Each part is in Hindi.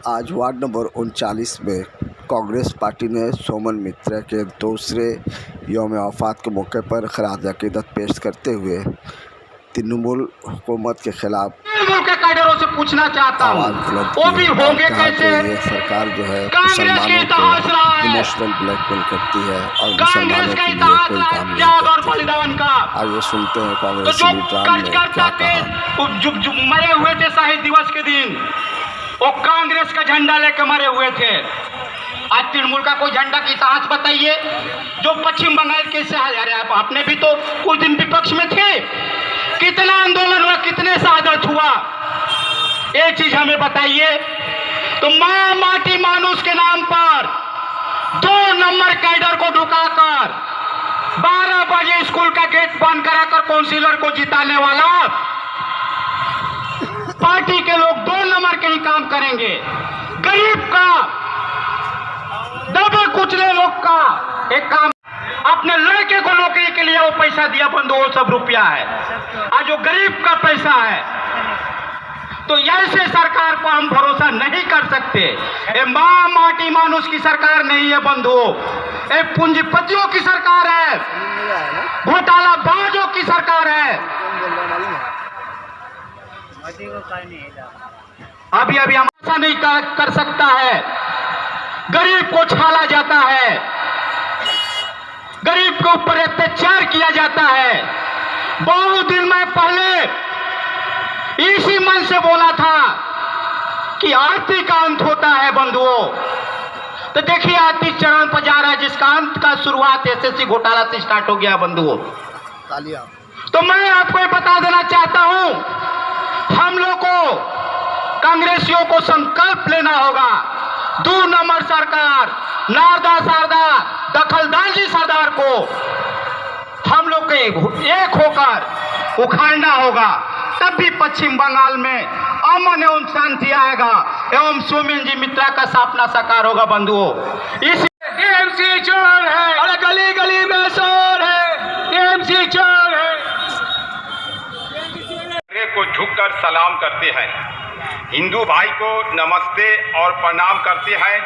आज वार्ड नंबर 39 में कांग्रेस पार्टी ने सोमन मित्रा के दूसरे यौम वफ़ात के मौके पर खराज अक़ीदत पेश करते हुए तृणमूल हुकूमत के खिलाफ के कैडरों से पूछना चाहता हूँ, वो भी होंगे कैसे? ये सरकार जो है मुसलमानों को इमोशनल ब्लैकमेल करती है और मुसलमानों के लिए कोई काम नहीं करती। आइए सुनते हैं कांग्रेस लीडरान ने क्या कहा। मरे हुए थे शहीद दिवस के दिन, वो कांग्रेस का झंडा लेकर मरे हुए थे। आज तृणमूल का कोई झंडा की इतिहास बताइए जो पश्चिम बंगाल के अरे आप आपने भी तो कुछ दिन विपक्ष में थे, कितना आंदोलन हुआ, कितने शहादत हुआ, ये चीज हमें बताइए। तो मां माटी मानुष के नाम पर 2 नंबर कैडर को ढुकाकर 12 बजे स्कूल का गेट बंद कराकर काउंसिलर को जिताने वाला पार्टी के लोग 2 नंबर के ही काम करेंगे। गरीब का, दबे कुचले लोग का एक काम, अपने लड़के को नौकरी के लिए वो पैसा दिया बंधु, वो सब रुपया है। आज जो गरीब का पैसा है, तो ऐसे सरकार को हम भरोसा नहीं कर सकते। ये मां माटी मानुष की सरकार नहीं है बंधु, ये पूंजीपतियों की सरकार है, घोटाला बाजों की सरकार है। अभी हम ऐसा नहीं कर सकता है। गरीब को छाला जाता है, गरीब के ऊपर अत्याचार किया जाता है। बहुत दिन में पहले इसी मन से बोला था कि आरती का अंत होता है बंधुओं। तो देखिए आरती चरण पर जा रहा है, जिसका अंत का शुरुआत एसएससी घोटाला से स्टार्ट हो गया बंधुओं। तो मैं आपको ये बता देना चाहता हूं, हम लोग को कांग्रेसियों को संकल्प लेना होगा। 2 नंबर सरकार, नारदा शारदा दखलंदाजी सरदार को हम लोग के एक होकर उखाड़ना होगा, तब भी पश्चिम बंगाल में अमन एवं शांति आएगा एवं सोमेन जी मित्रा का सपना साकार होगा बंधुओं। इस टीएमसी चोर है, अरे गली गली में शोर है, टीएमसी चोर है। को झुककर सलाम करते हैं, हिंदू भाई को नमस्ते और प्रणाम करते हैं,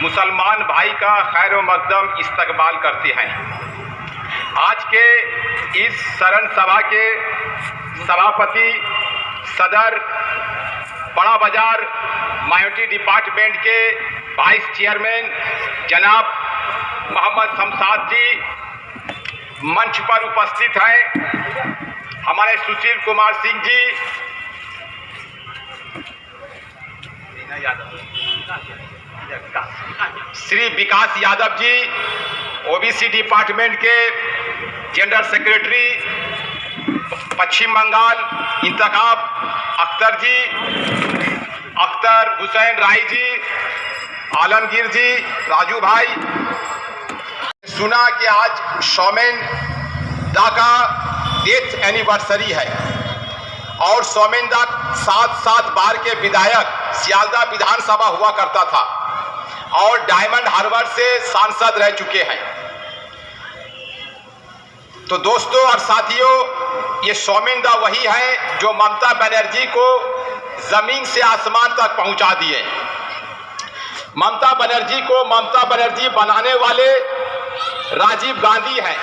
मुसलमान भाई का खैर मकदम इस्तकबाल करते हैं। आज के इस शरण सभा के सभापति सदर बड़ा बाजार माइनॉरिटी डिपार्टमेंट के वाइस चेयरमैन जनाब मोहम्मद शमशाद जी मंच पर उपस्थित हैं। हमारे सुशील कुमार सिंह जी, श्री विकास यादव जी, ओबीसी डिपार्टमेंट के जनरल सेक्रेटरी पश्चिम बंगाल इंतखाब अख्तर जी, अख्तर हुसैन राय जी, आलमगीर जी, राजू भाई। सुना कि आज सोमेन दा का डेथ एनिवर्सरी है और सोमेन दा 7 बार के विधायक सियालदह विधानसभा हुआ करता था और डायमंड हार्बर से सांसद रह चुके हैं। तो दोस्तों और साथियों, ये सोमेन दा वही है जो ममता बनर्जी को जमीन से आसमान तक पहुंचा दिए। ममता बनर्जी को ममता बनर्जी बनाने वाले राजीव गांधी हैं,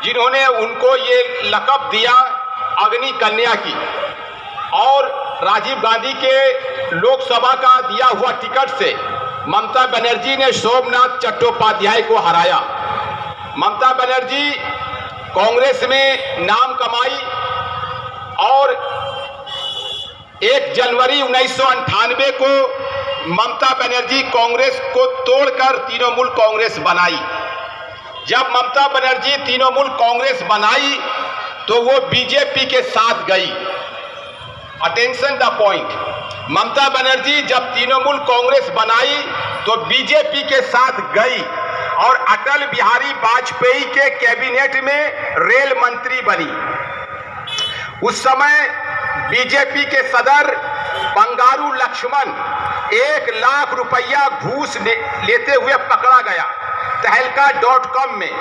जिन्होंने उनको ये लक़ब दिया अग्नि कन्या की, और राजीव गांधी के लोकसभा का दिया हुआ टिकट से ममता बनर्जी ने सोमनाथ चट्टोपाध्याय को हराया। ममता बनर्जी कांग्रेस में नाम कमाई और 1 जनवरी 1998 को ममता बनर्जी कांग्रेस को तोड़कर तृणमूल कांग्रेस बनाई। जब ममता बनर्जी तृणमूल कांग्रेस बनाई तो वो बीजेपी के साथ गई। Attention the point, Mamata Banerjee जब तृणमूल कांग्रेस बनाई तो बीजेपी के साथ गई और अटल बिहारी वाजपेयी के कैबिनेट में रेल मंत्री बनी। उस समय बीजेपी के सदर बंगारू लक्ष्मण 1 लाख रुपया घूस लेते हुए पकड़ा गया। तहलका.com में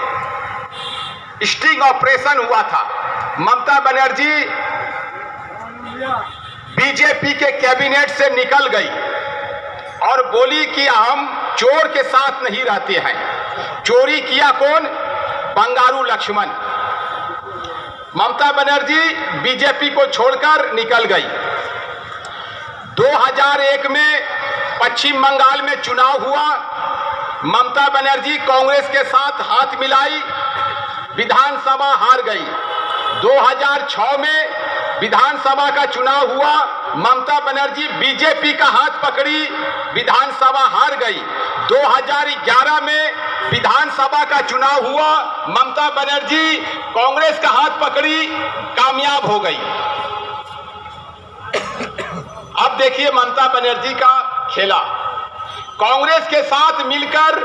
स्टिंग ऑपरेशन हुआ था। ममता बनर्जी बीजेपी के कैबिनेट से निकल गई और बोली कि हम चोर के साथ नहीं रहते हैं। चोरी किया कौन? बंगारू लक्ष्मण। ममता बनर्जी बीजेपी को छोड़कर निकल गई। 2001 में पश्चिम बंगाल में चुनाव हुआ। ममता बनर्जी कांग्रेस के साथ हाथ मिलाई, विधानसभा हार गई। 2006 में विधानसभा का चुनाव हुआ, ममता बनर्जी बीजेपी का हाथ पकड़ी, विधानसभा हार गई। 2011 में विधानसभा का चुनाव हुआ, ममता बनर्जी कांग्रेस का हाथ पकड़ी, कामयाब हो गई। अब देखिए ममता बनर्जी का खेला। कांग्रेस के साथ मिलकर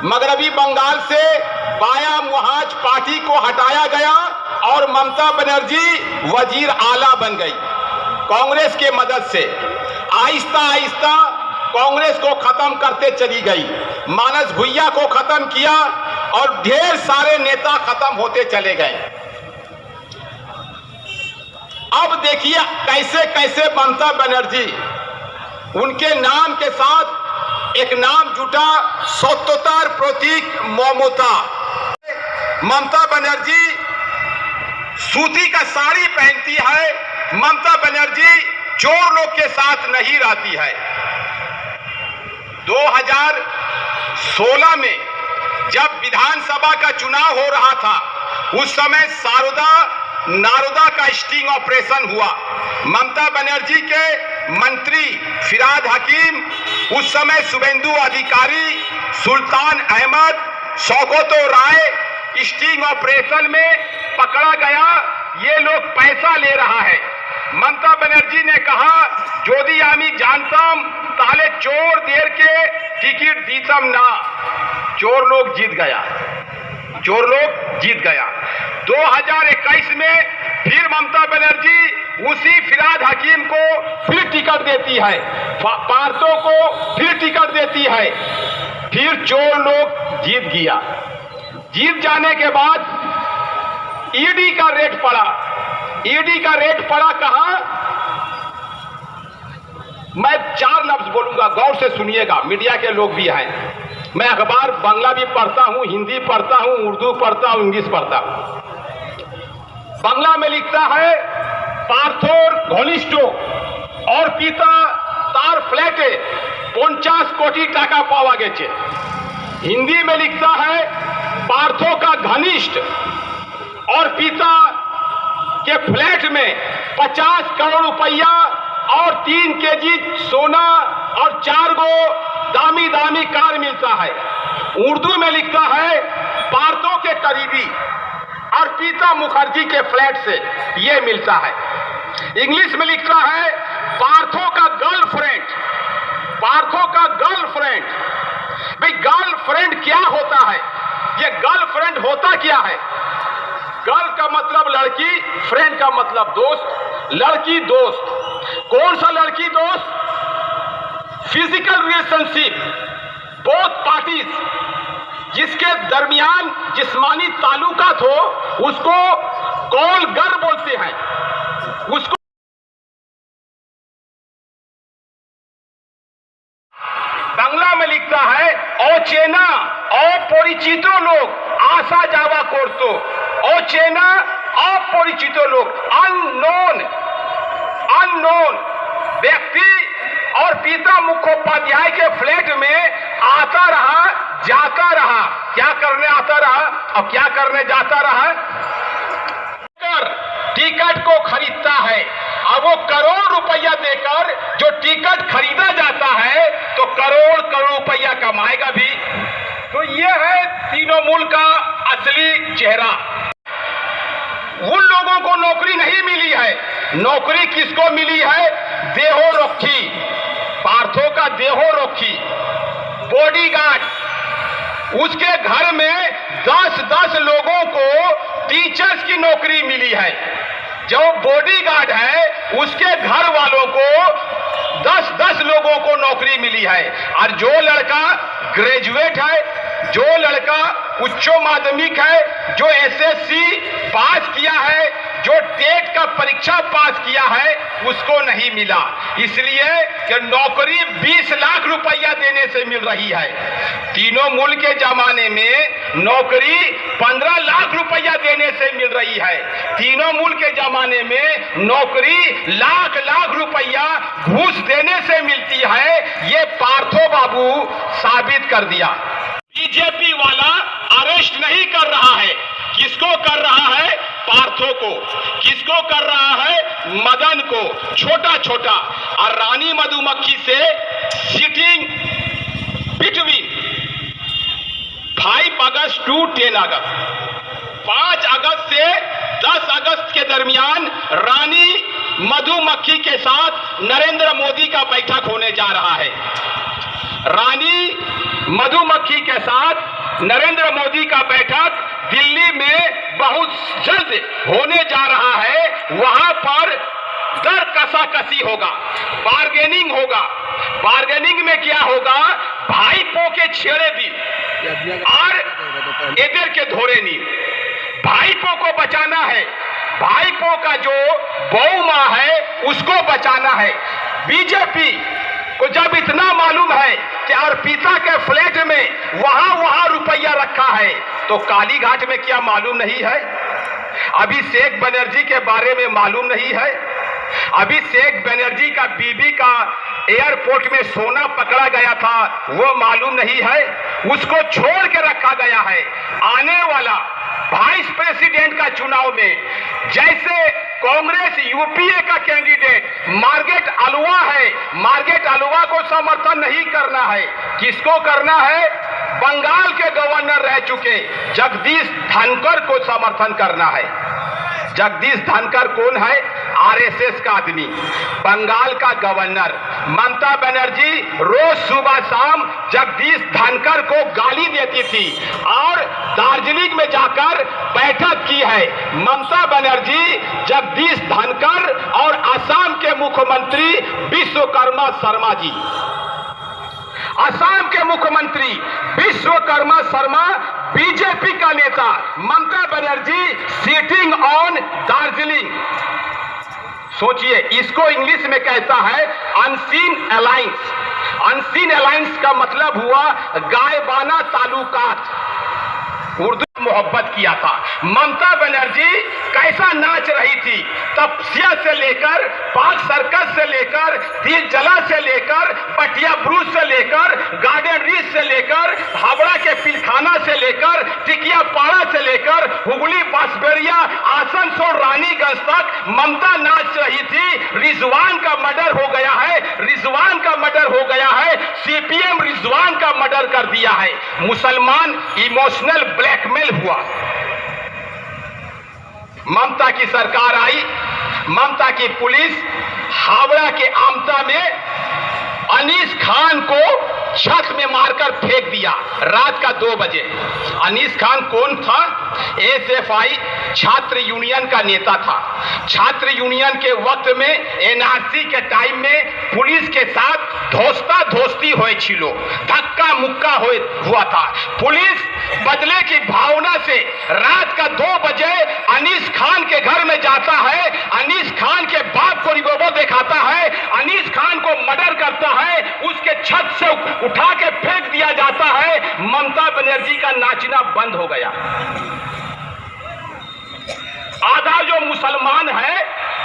मगरबी बंगाल से बाया मुहाज पार्टी को हटाया गया और ममता बनर्जी वजीर आला बन गई कांग्रेस के मदद से। आहिस्ता आहिस्ता कांग्रेस को खत्म करते चली गई। मानस भुइया को खत्म किया और ढेर सारे नेता खत्म होते चले गए। अब देखिए कैसे कैसे ममता बनर्जी, उनके नाम के साथ एक नाम जुटा, सत्यतार प्रतीक ममता। ममता बनर्जी सूती का साड़ी पहनती है। ममता बनर्जी चोर लोग के साथ नहीं रहती है। 2016 में जब विधानसभा का चुनाव हो रहा था, उस समय नारोदा का स्टिंग ऑपरेशन हुआ। ममता बनर्जी के मंत्री फिराद हकीम, उस समय शुभेंदु अधिकारी, सुल्तान अहमद, सौगतो राय स्टिंग ऑपरेशन में पकड़ा गया। ये लोग पैसा ले रहा है। ममता बनर्जी ने कहा, जोदी आमी जानतम ताले चोर देर के टिकट दीतम ना। चोर लोग जीत गया, चोर लोग जीत गया। 2021 में फिर ममता बनर्जी उसी फिराद हकीम को फिर टिकट देती है, पार्थो को फिर टिकट देती है। फिर चोर लोग जीत गया। जीत जाने के बाद ईडी का रेट पड़ा। ईडी का रेट पड़ा कहां? मैं 4 लफ्ज बोलूंगा, गौर से सुनिएगा, मीडिया के लोग भी हैं। मैं अखबार बांग्ला भी पढ़ता हूं, हिंदी पढ़ता हूं, उर्दू पढ़ता हूं, इंग्लिश पढ़ता हूं। बांग्ला में लिखता है पार्थोर घनिष्ठो और पिता तार फ्लैटे 50 कोटी टाका पावा गेছে। हिंदी में लिखता है पार्थो का घनिष्ठ और पिता के फ्लैट में 50 करोड़ रुपया और 3 केजी सोना और 4 गो दामी दामी कार मिलता है। उर्दू में लिखता है पार्थो के करीबी और पीता मुखर्जी के फ्लैट से ये मिलता है। इंग्लिश में लिखता है पार्थो का गर्लफ्रेंड, पार्थो का गर्लफ्रेंड। भाई गर्लफ्रेंड क्या होता है? ये गर्लफ्रेंड होता क्या है? गर्ल का मतलब लड़की, फ्रेंड का मतलब दोस्त, लड़की दोस्त। कौन सा लड़की दोस्त? फिजिकल रिलेशनशिप, बोथ पार्टीज, जिसके दरमियान जिस्मानी ताल्लुकात हो, उसको कॉल गर बोलते हैं। उसको बांग्ला में लिखता है अचेना अपरिचित लोग आशा जावा करतो। अचेना अपरिचित लोग, अननोन व्यक्ति और पिता मुखोपाध्याय के फ्लैट में आता रहा, जाता रहा। क्या करने आता रहा और क्या करने जाता रहा? टिकट को खरीदता है। अब वो करोड़ रुपया देकर जो टिकट खरीदा जाता है तो करोड़ करोड़ रुपया कमाएगा भी। तो ये है तृणमूल का असली चेहरा। उन लोगों को नौकरी नहीं मिली है। नौकरी किसको मिली है? देहो रखी, पार्थो का देहो रखी, बॉडीगार्ड। उसके घर में 10-10 लोगों को टीचर्स की नौकरी मिली है। जो बॉडीगार्ड है उसके घर वालों को 10-10 लोगों को नौकरी मिली है। और जो लड़का ग्रेजुएट है, जो लड़का उच्च माध्यमिक है, जो एसएससी पास किया है, जो टेट का परीक्षा पास किया है उसको नहीं मिला, इसलिए कि नौकरी 20 लाख रुपया देने से मिल रही है। तीनों मूल के जमाने में नौकरी 15 लाख रुपया देने से मिल रही है। तीनों मूल के जमाने में नौकरी लाख लाख रुपया घूस देने से मिलती है। ये पार्थो बाबू साबित कर दिया। बीजेपी वाला अरेस्ट नहीं कर रहा है, किसको कर रहा है? पार्थो को। किसको कर रहा है? मदन को, छोटा छोटा। और रानी मधुमक्खी से सिटिंग बिटवीन 5 अगस्त टू 10 अगस्त, 5 अगस्त से 10 अगस्त के दरमियान रानी मधुमक्खी के साथ नरेंद्र मोदी का बैठक होने जा रहा है। रानी मधुमक्खी के साथ नरेंद्र मोदी का बैठक दिल्ली में बहुत जल्द होने जा रहा है। वहां पर दर कसाकसी होगा, बार्गेनिंग होगा। बार्गेनिंग में क्या होगा? भाईपो के छेड़े दी और इधर के धोरे नी। भाईपो को बचाना है, भाईपो का जो बहू मां है उसको बचाना है। बीजेपी को जब इतना मालूम है कि अर्पिता के फ्लैट में वहां रुपया रखा है, तो कालीघाट में क्या मालूम नहीं है? अभिषेक बनर्जी के बारे में मालूम नहीं है? अभिषेक बनर्जी का बीबी का एयरपोर्ट में सोना पकड़ा गया था, वो मालूम नहीं है? उसको छोड़ के रखा गया है। आने वाला वाइस प्रेसिडेंट का चुनाव में जैसे कांग्रेस यूपीए का कैंडिडेट मार्गेट अलवा है, मार्गेट अलवा को समर्थन नहीं करना है। किसको करना है? बंगाल के गवर्नर रह चुके जगदीश धनखड़ को समर्थन करना है। जगदीश धनखड़ कौन है? आरएसएस का आदमी, बंगाल का गवर्नर। ममता बनर्जी रोज सुबह शाम जगदीश धनखड़ को गाली देती थी और दार्जिलिंग में जाकर बैठक की है। ममता बनर्जी जगदीश धनखड़ और असम के मुख्यमंत्री विश्वकर्मा शर्मा जी, असम के मुख्यमंत्री विश्वकर्मा शर्मा बीजेपी का नेता, ममता बनर्जी सिटिंग ऑन दार्जिलिंग। सोचिए, इसको इंग्लिश में कहता है अनसीन अलायंस। अनसीन अलायंस का मतलब हुआ गायबाना ताल्लुकात। उर्दू मोहब्बत किया था। ममता बनर्जी कैसा नाच रही थी, तपस्या से लेकर पाक सर्कस से लेकर दिलजला से लेकर पटिया ब्रूज से लेकर गार्डन रीच से लेकर हावड़ा के पिलखाना से लेकर टिकिया पाड़ा से लेकर हुगली बांसबेड़िया आसनसोल रानीगंज तक ममता नाच रही थी। रिजवान का मर्डर हो गया है, रिजवान का मर्डर हो गया है। सीपीएम रिजवान का मर्डर कर दिया है। मुसलमान इमोशनल ब्लैकमेल हुआ। ममता की सरकार आई, ममता की पुलिस हावड़ा के आमता में अनीस खान को छत में मारकर फेंक दिया रात का 2 बजे। अनीस खान कौन था? एसएफआई छात्र यूनियन का नेता था। छात्र यूनियन के वक्त में एनआरसी के टाइम में पुलिस के साथ धोस्ता धोस्ती हुए छिलो, धक्का मुक्का हुआ था। पुलिस बदले की भावना से रात का 2 बजे अनीस खान के घर में जाता है, अनीस खान के बाप को रिवॉल्वर दिखाता है, अनीस खान को मर्डर करता है, उसके छत से उठा के फेंक दिया जाता है। ममता बनर्जी का नाचना बंद हो गया। आधा जो मुसलमान है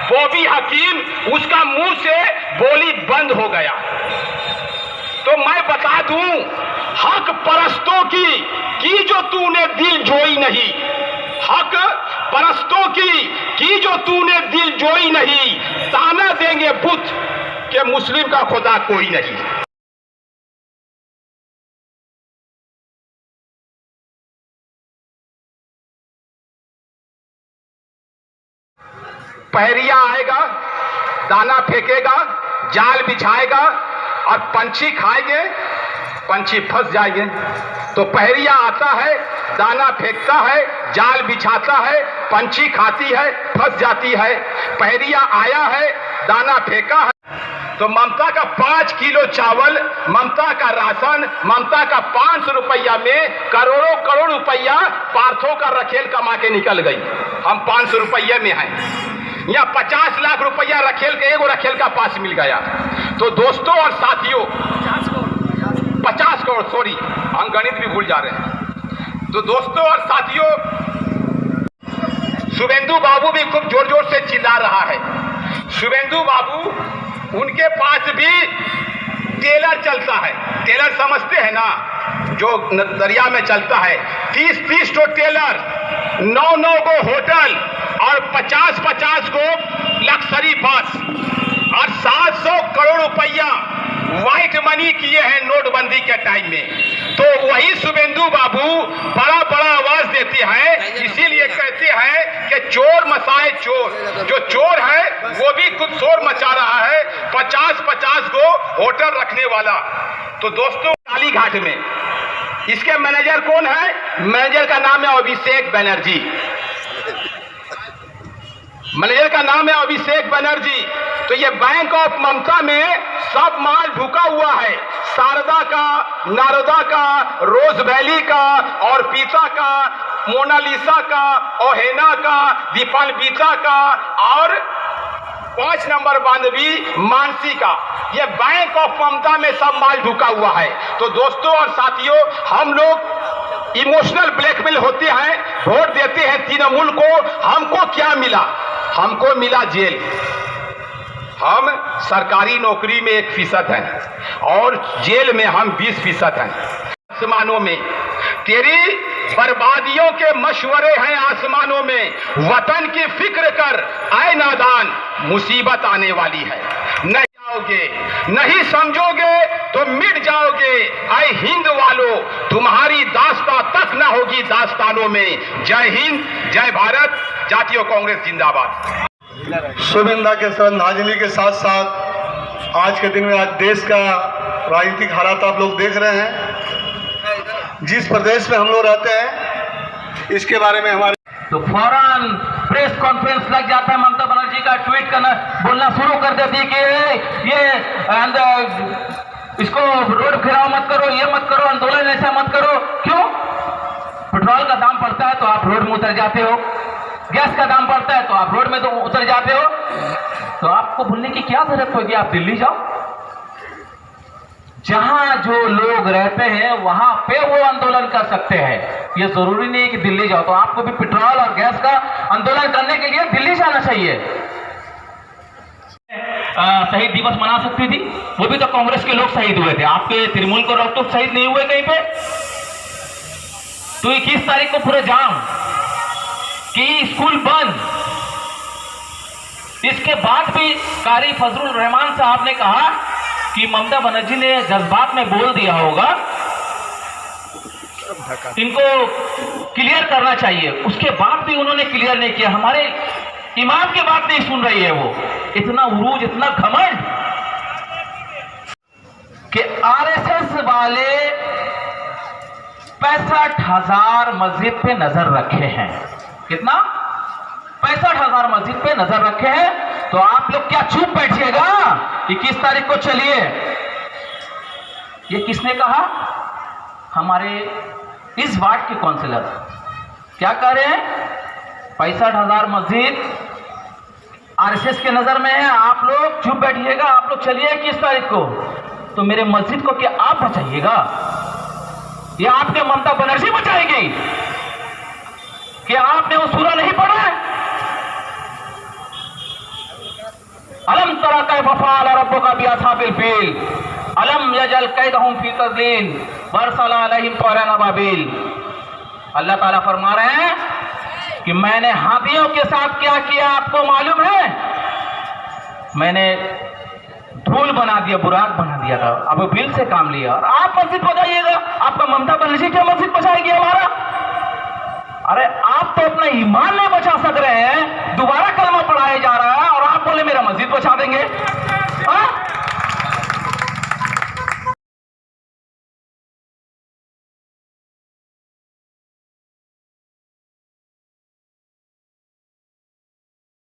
बॉबी हकीम, उसका मुंह से बोली बंद हो गया। तो मैं बता दूं, हक परस्तों की जो तूने दिल जोई नहीं, हक परस्तों की जो तूने दिल जोई नहीं, ताना देंगे बुत के मुस्लिम का खुदा कोई नहीं। पहरिया आएगा, दाना फेंकेगा, जाल बिछाएगा और पंछी खाएंगे, पंछी फंस जाएंगे। तो पहरिया आता है, दाना फेंकता है, जाल बिछाता है, पंछी खाती है, फंस जाती है। पहरिया आया है, दाना फेंका है। तो ममता का 5 किलो चावल, ममता का राशन, ममता का 500 रुपया में करोड़ों करोड़ रुपया पार्थो का रखेल कमा के निकल गई। हम 500 रुपये में हैं, या 50 लाख रुपया रखेल के एगो रखेल का पास मिल गया। तो दोस्तों और साथियों, 50 करोड़, सॉरी हम गणित भी भूल जा रहे हैं। तो दोस्तों और साथियों, शुभेंदु बाबू भी खूब जोर जोर से चिल्ला रहा है। शुभेंदु बाबू, उनके पास भी टेलर चलता है। टेलर समझते हैं ना, जो दरिया में चलता है। 30-30 गो टेलर, 9-9 गो होटल और 50-50 गो लक्जरी बस और 700 करोड़ रुपया व्हाइट मनी किए हैं नोटबंदी के टाइम में। तो वही शुभेंदु बाबू बड़ा बड़ा आवाज देते हैं, इसीलिए कहते हैं कि चोर मचाए चोर। जो चोर है वो भी खुद शोर मचा रहा है, 50-50 गो होटल रखने वाला। तो दोस्तों, कालीघाट में इसके मैनेजर कौन है? मैनेजर का नाम है अभिषेक बनर्जी। मैनेजर का नाम है अभिषेक बनर्जी। तो ये बैंक ऑफ ममता में सब माल ढुका हुआ है, शारदा का, नारदा का, रोज वैली का, और पीता का, मोनालिसा का, ओहेना का, दीपालबीता का, और 5 नंबर बांधवी मानसी का। ये बैंक ऑफ ममता में सब माल ढुका हुआ है। तो दोस्तों और साथियों, हम लोग इमोशनल ब्लैकमेल होते हैं, वोट देते हैं तृणमूल को। हमको क्या मिला? हमको मिला जेल। हम सरकारी नौकरी में 1% हैं और जेल में हम 20% हैं। आसमानों में तेरी बर्बादियों के मशवरे हैं, आसमानों में वतन की फिक्र कर आए नादान, मुसीबत आने वाली है। नहीं जाओगे, नहीं समझोगे तो मिट जाओगे। आए हिंद वालों, तुम्हारी दास्तां तक ना होगी दास्तानों में। जय हिंद, जय भारत, जातीय कांग्रेस जिंदाबाद। शुभेंदा के श्रद्धांजलि के साथ साथ आज के दिन में आज देश का राजनीतिक हालात आप लोग देख रहे हैं। जिस प्रदेश में हम लोग रहते हैं, इसके बारे में हमारे तो फौरन प्रेस कॉन्फ्रेंस लग जाता है। ममता बनर्जी का ट्वीट करना, बोलना शुरू कर देती है कि ये इसको रोड घेराव मत करो, ये मत करो, आंदोलन ऐसा मत करो। क्यों? पेट्रोल का दाम बढ़ता है तो आप रोड में उतर जाते हो, गैस का दाम बढ़ता है तो आप रोड में तो उतर जाते हो। तो आपको भूलने की क्या जरूरत होगी? आप दिल्ली जाओ, जहां जो लोग रहते हैं वहां पे वो आंदोलन कर सकते हैं। ये जरूरी नहीं है कि दिल्ली जाओ। तो आपको भी पेट्रोल और गैस का आंदोलन करने के लिए दिल्ली जाना चाहिए। शहीद दिवस मना सकती थी, वो भी तो कांग्रेस के लोग शहीद हुए थे। आपके तृणमूल को लोग तो शहीद नहीं हुए कहीं पे। तो 21 तारीख को पूरे जाम कि स्कूल बंद। इसके बाद भी कारी फजलुर रहमान साहब ने कहा कि ममता बनर्जी ने जज्बात में बोल दिया होगा, इनको क्लियर करना चाहिए। उसके बाद भी उन्होंने क्लियर नहीं किया। हमारे इमाम की बात नहीं सुन रही है वो। इतना उरूज, इतना घमंड कि आरएसएस वाले 65,000 मस्जिद पे नजर रखे हैं। कितना? 65,000 मस्जिद पे नजर रखे हैं। तो आप लोग क्या चुप बैठिएगा? 21 तारीख को चलिए। ये किसने कहा? हमारे इस वार्ड के काउंसिलर क्या कह रहे हैं? 65,000 मस्जिद आरएसएस के नजर में है, आप लोग चुप बैठिएगा, आप लोग चलिए 21 तारीख को। तो मेरे मस्जिद को क्या आप बचाइएगा या आपने ममता बनर्जी बचाएगी? क्या आपने वो सूरा नहीं पढ़ा है? अलम तरा कैफ फअल रब्बुका बिअसहाबिल फील अलम यजल कैदहुम फी तज़लील वरसला अलैहिम तौरन अबाबिल। अल्लाह ताला फरमा रहे हैं कि मैंने हाथियों के साथ क्या किया आपको मालूम है? मैंने धूल बना दिया, बुराक बना दिया था, अब बिल से काम लिया। और आप मस्जिद बचाइएगा? आपका ममता बनर्जी क्या मस्जिद बचाएगी हमारा? अरे आप तो अपना ईमान नहीं बचा सक रहे हैं, दोबारा कलमा पढ़ाया जा रहा है और आप बोले मेरा मस्जिद बचा देंगे।